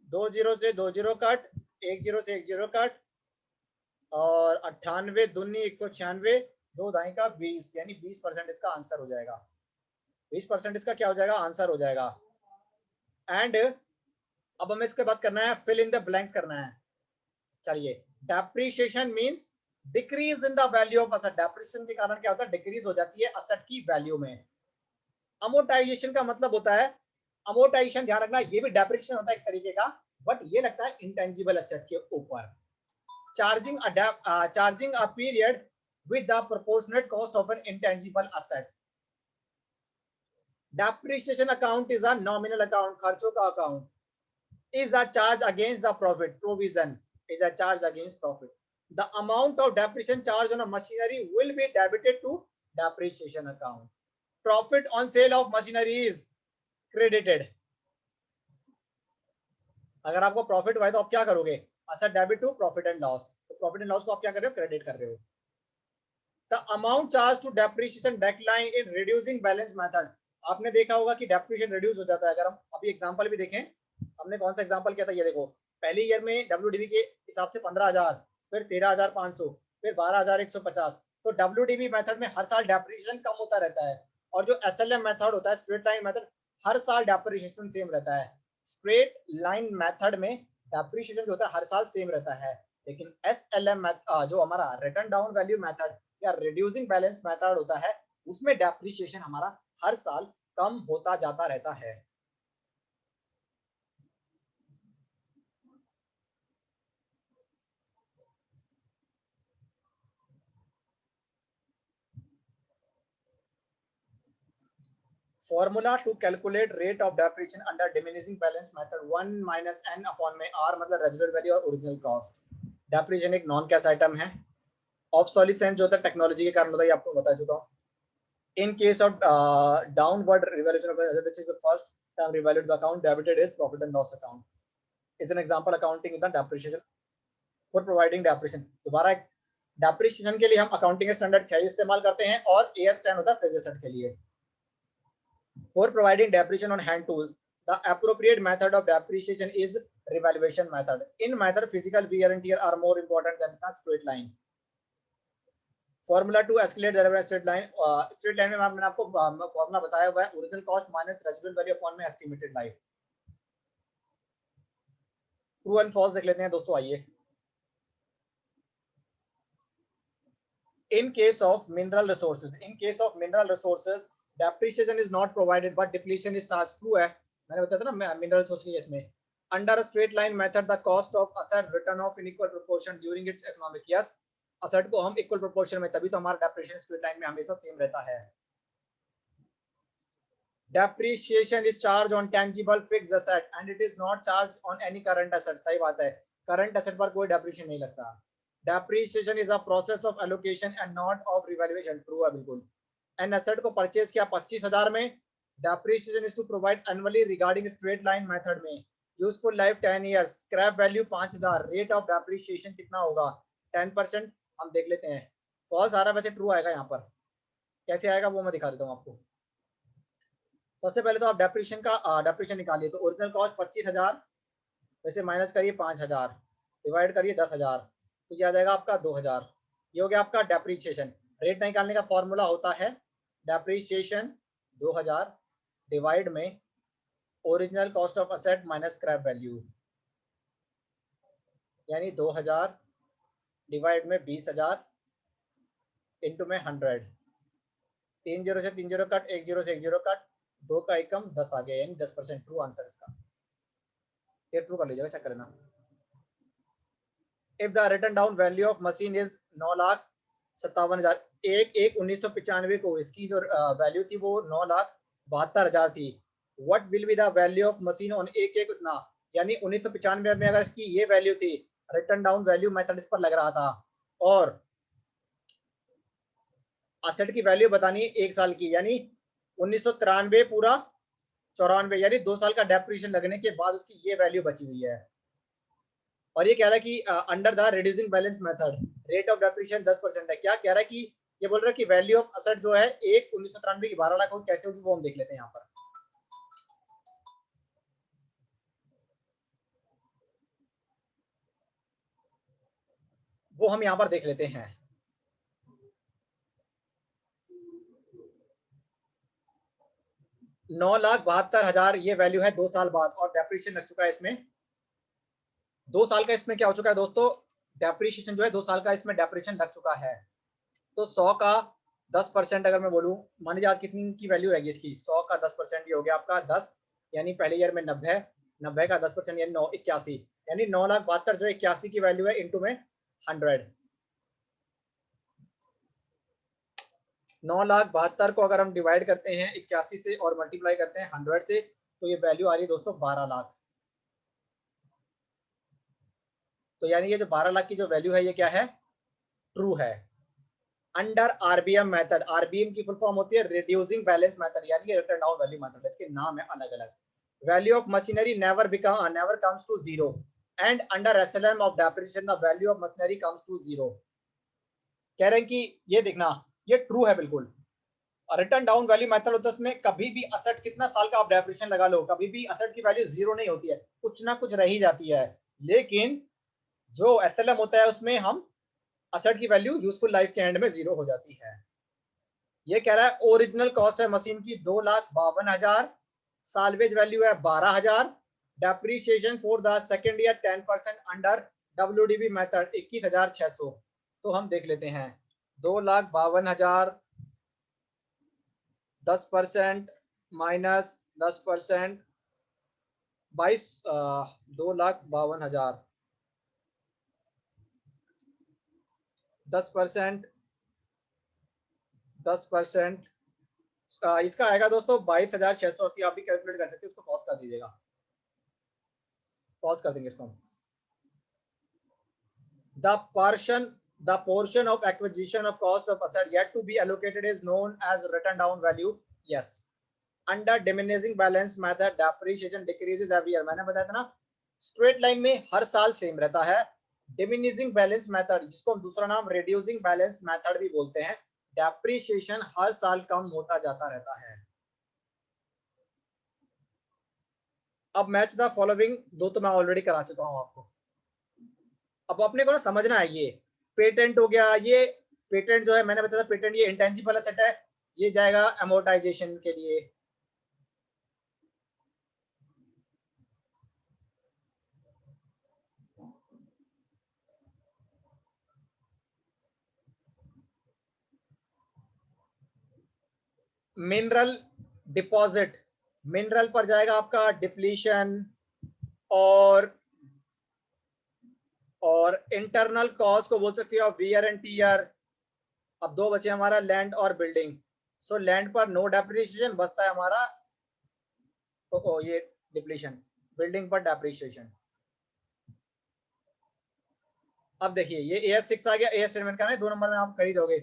2 जीरो से 2 जीरो कट, 1 जीरो से 1 जीरो कट, और 98 दूनी 196, 2 दाई का 20 यानी 20% इसका आंसर हो जाएगा। 20% इसका क्या हो जाएगा, आंसर हो जाएगा। एंड अब हमें इसके बाद करना है फिल इन द ब्लैंक्स करना है। चलिए depreciation means decrease in the value of asset. Depreciation के कारण क्या होता है, डिक्रीज हो जाती है असेट की वैल्यू में। अमोर्टाइजेशन का मतलब होता है, अमोर्टाइजेशन ध्यान रखना ये भी डेप्रिसिएशन होता है एक तरीके का, बट ये लगता है इंटेंजिबल एसेट के ऊपर। Charging a period with the proportionate cost of N intangible asset. Depreciation account is a nominal account, खर्चों का account. is a charge against the profit, provision is a charge against profit. The amount of depreciation charge on a machinery will be debited to depreciation account. Profit on sale of machinery is credited. अगर आपको profit हुआ है तो आप क्या करोगे, asset debit to profit and loss, तो profit and loss को आप क्या कर रहे हो, क्रेडिट कर रहे हो। The amount charged to depreciation decline in reducing balance method. आपने देखा होगा कि डेप्रिसिएशन रिड्यूस हो जाता है। अगर हम अभी एग्जांपल भी देखें, हमने कौन सा एग्जांपल किया था, ये देखो पहले ईयर में डब्ल्यूडीबी के हिसाब से 15,000, फिर 13,500, फिर 12,150। तो डब्ल्यूडीबी मेथड में हर साल डेप्रिसिएशन कम होता रहता है, और जो एसएलएम मेथड होता है, स्ट्रेट लाइन मेथड, हर साल डेप्रिसिएशन सेम रहता है। स्ट्रेट लाइन मेथड में डेप्रिसिएशन जो होता है हर साल सेम रहता है, लेकिन एसएलएम जो हमारा रिटर्न डाउन वैल्यू मेथड या रिड्यूसिंग बैलेंस मेथड होता है, उसमें डेप्रिसिएशन हमारा हर साल कम होता जाता रहता है। Formula to calculate rate of depreciation under diminishing balance method 1 minus n upon में r मतलब रेजिडुअल वैल्यू और ओरिजिनल कॉस्ट। डेप्रिसिएशन एक नॉन कैश आइटम है। ऑब्सोलिसेंस जो होता है टेक्नोलॉजी के कारण होता है, ये आपको बता चुका हूँ। In case of downward revaluation of asset, which is the first time revalued the account, debited is profit and loss account. It's an example accounting with the depreciation for providing depreciation. दोबारा depreciation के लिए हम accounting standard 6 इस्तेमाल करते हैं और AS10 होता है फिक्स्ड एसेट के लिए। For providing depreciation on hand tools, the appropriate method of depreciation is revaluation method. In method, physical wear and tear are more important than the straight line. Formula to escalate the straight line. Straight line में मैंने आपको formula बताया हुआ है, original cost minus residual value upon में estimated life. True and false देख लेते हैं दोस्तों, आइए। In case of mineral resources depreciation is not provided but depletion is charge. True है, मैंने बताया था ना मिनरल रिसोर्स के केस में। Under straight line method the cost of asset return of in equal proportion during its economic. Yes, asset को हम equal proportion में, तभी तो हमारा डेप्रिसिएशन स्ट्रेट लाइन में हमेशा सेम रहता है। Depreciation is charged on tangible fixed asset and it is not charged on any current asset। सही बात है, करंट एसेट पर कोई डेप्रिसिएशन नहीं लगता। Depreciation is a process of allocation and not of revaluation। True है बिल्कुल। एन एसेट को परचेज किया 25,000 में, depreciation is to provide annually regarding straight line method में। Useful life 10 years, scrap value 5,000, rate of depreciation कितना होगा 10%। हम देख लेते हैं। फॉल्स आ रहा है, वैसे ट्रू आएगा यहाँ पर। कैसे आएगा वो मैं दिखा देता हूँ आपको। सबसे पहले तो आप डेप्रिसिएशन निकालिए, तो ओरिजिनल कॉस्ट 25,000 वैसे माइनस करिए 5,000 डिवाइड करिए 10,000, तो ये आ जाएगा आपका 2,000। ये हो गया आपका डेप्रिसिएशन। रेट निकालने का फॉर्मूला होता है डेप्रिसिएशन 2,000 डिवाइड में original cost of asset minus scrap value, यानी 2,000 डिवाइड में 20,000 इंटू में 100। 3 जीरो से 3 जीरो कट, 1 जीरो से 1 जीरो कट, 2 का एकम 10 आ गया, यानी 10%। ट्रू आंसर इसका, ये ट्रू कर लीजिएगा, चेक कर लेना। If the written down value of machine is 9,57,000, 1/1/1995 को इसकी जो वैल्यू थी वो 9,72,000 थी। What will be the value of machine on 1/1 उतना, यानी 1995 में अगर इसकी ये वैल्यू थी, रिटन डाउन वैल्यू मेथड इस पर लग रहा था, और असेट की वैल्यू बतानी है 1 साल की, यानी 1993 पूरा 94, यानी 2 साल का डेप्रिसिएशन लगने के बाद उसकी ये वैल्यू बची हुई है। और ये कह रहा है कि under the reducing balance method rate of depreciation 10% है। क्या कह रहा है कि ये बोल रहा है कि वैल्यू ऑफ असेट जो है 1993 की 12 लाख कैसे होगी, वो हम देख लेते हैं यहाँ पर। वो हम यहाँ पर देख लेते हैं। नौ लाख 72,000 ये वैल्यू है 2 साल बाद, और डेप्रिसिएशन लग चुका है इसमें 2 साल का। इसमें क्या हो चुका है दोस्तों, डेप्रिसिएशन जो है 2 साल का इसमें डेप्रिसिएशन लग चुका है। तो 100 का 10% अगर मैं बोलूं, मान लीजिए आज कितनी की वैल्यू रहेगी इसकी, 100 का 10% ये हो गया आपका 10, यानी पहले ईयर में 90, 90 का 10% यानी 81, यानी 9,72,000 जो 81 की वैल्यू है इंटू में 100। 9,72,000 को अगर हम डिवाइड करते हैं 81 से और मल्टीप्लाई करते हैं 100 से, तो ये वैल्यू आ रही है दोस्तों 12 लाख। तो यानी ये जो 12 लाख की जो वैल्यू है ये क्या है, ट्रू है। अंडर आरबीएम मेथड, आरबीएम की फुल फॉर्म होती है रिड्यूसिंग बैलेंस मेथड, यानी रिटर्न डाउन वैल्यू मेथड, इसके नाम है अलग अलग। Value of machinery never comes to zero, and under SLM of depreciation the value of machinery comes to zero. कह रहे हैं कि ये देखना, ये ट्रू है बिल्कुल। रिटर्न डाउन वैल्यू मेथड होता है, उसमें कभी भी असेट कितना साल का आप डेप्रिसिएशन लगा लो, कभी भी असेट की वैल्यू जीरो नहीं होती है, कुछ ना कुछ रह ही जाती है। लेकिन जो एसएलएम होता है उसमें हम असेट की वैल्यू यूजफुल लाइफ के एंड में जीरो हो जाती है। ये कह रहा है ओरिजिनल कॉस्ट है मशीन की 2,52,000, सालवेज वैल्यू है 12,000, depreciation for the second year 10% under WDB method 21,600। तो हम देख लेते हैं 2,52,000 10% माइनस 10%, 2,52,000 10%, 10%, इसका आएगा दोस्तों 22,680। आप भी कैलकुलेट कर सकते हैं, उसको पॉज कर दीजिएगा, पॉज कर देंगे इसको। The portion the portion of acquisition of cost of asset yet to be allocated is known as written down value. Yes, under diminishing balance method depreciation decreases every year. मैंने बताया था ना, straight line में हर साल same रहता है। Diminishing balance method, जिसको हम दूसरा नाम रिड्यूसिंग बैलेंस मेथड भी बोलते हैं, डेप्रिसिएशन हर साल कम होता जाता रहता है। अब मैच द फॉलोइंग, दो तो मैं ऑलरेडी करा चुका हूं आपको। अब अपने को ना समझना है, ये पेटेंट हो गया, ये पेटेंट जो है मैंने बताया था, पेटेंट ये इंटेंजिबल एसेट है, ये जाएगा अमोर्टाइजेशन के लिए। मिनरल डिपॉजिट, मिनरल पर जाएगा आपका डिप्लीशन, और इंटरनल कॉस्ट को बोल सकते हो वियर एंड टीयर। अब दो बचे हमारा लैंड और बिल्डिंग। सो लैंड पर नो डेप्रिसिएशन, बचता है हमारा ये डिप्लीशन, बिल्डिंग पर डेप्रिसिएशन। अब देखिए ये AS6 आ गया, AS10 का नहीं, 2 नंबर में आप कर ही दोगे।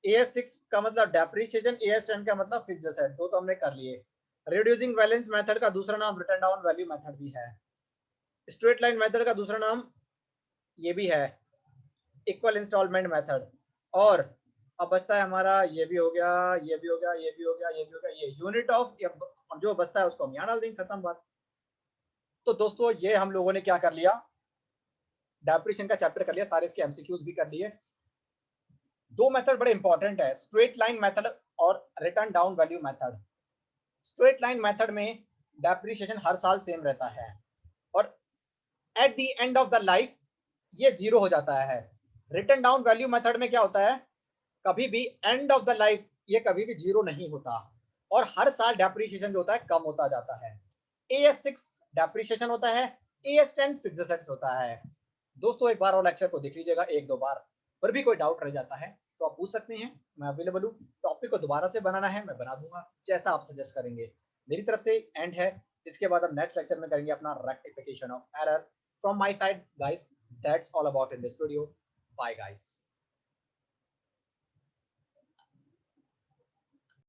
AS6 का मतलब डेप्रिसिएशन, AS10 का मतलब फिक्स्ड एसेट, दो तो हमने कर लिए। रिड्यूसिंग बैलेंस मेथड का दूसरा नाम रिटर्न डाउन वैल्यू मेथड भी है। स्ट्रेट लाइन मेथड का दूसरा नाम ये भी है, इक्वल इंस्टॉलमेंट मेथड। और अब बचता है हमारा, ये भी हो गया, ये भी हो गया, ये भी हो गया, ये भी हो गया, ये यूनिट ऑफ, जो बचता है उसको हम यहाँ डाल देंगे, खत्म बात। तो दोस्तों ये हम लोगों ने क्या कर लिया, डेप्रिसिएशन का चैप्टर कर लिया, सारे इसके एमसीक्यूज भी कर लिए। दो मेथड बड़े इंपॉर्टेंट है, स्ट्रेट लाइन मेथड और written down value method. Straight line method में डेप्रिसिएशन हर साल सेम रहता है, और at the end of the life ये जीरो हो जाता है। रिटर्न डाउन वैल्यू मेथड में क्या होता है, कभी भी एंड ऑफ द लाइफ ये कभी भी जीरो नहीं होता, और हर साल डेप्रिसिएशन जो होता है कम होता जाता है। AS6 डेप्रिसिएशन होता है, AS10 फिक्स्ड एसेट्स होता है। दोस्तों एक बार और लेक्चर को देख लीजिएगा एक दो बार, फिर भी कोई डाउट रह जाता है तो आप पूछ सकते हैं, मैं अवेलेबल हूँ। टॉपिक को दोबारा से बनाना है मैं बना दूंगा, जैसा आप सजेस्ट करेंगे। मेरी तरफ से एंड है, इसके बाद हम नेक्स्ट लेक्चर में करेंगे अपना rectification of error from my side guys. That's all about in this video. Bye guys.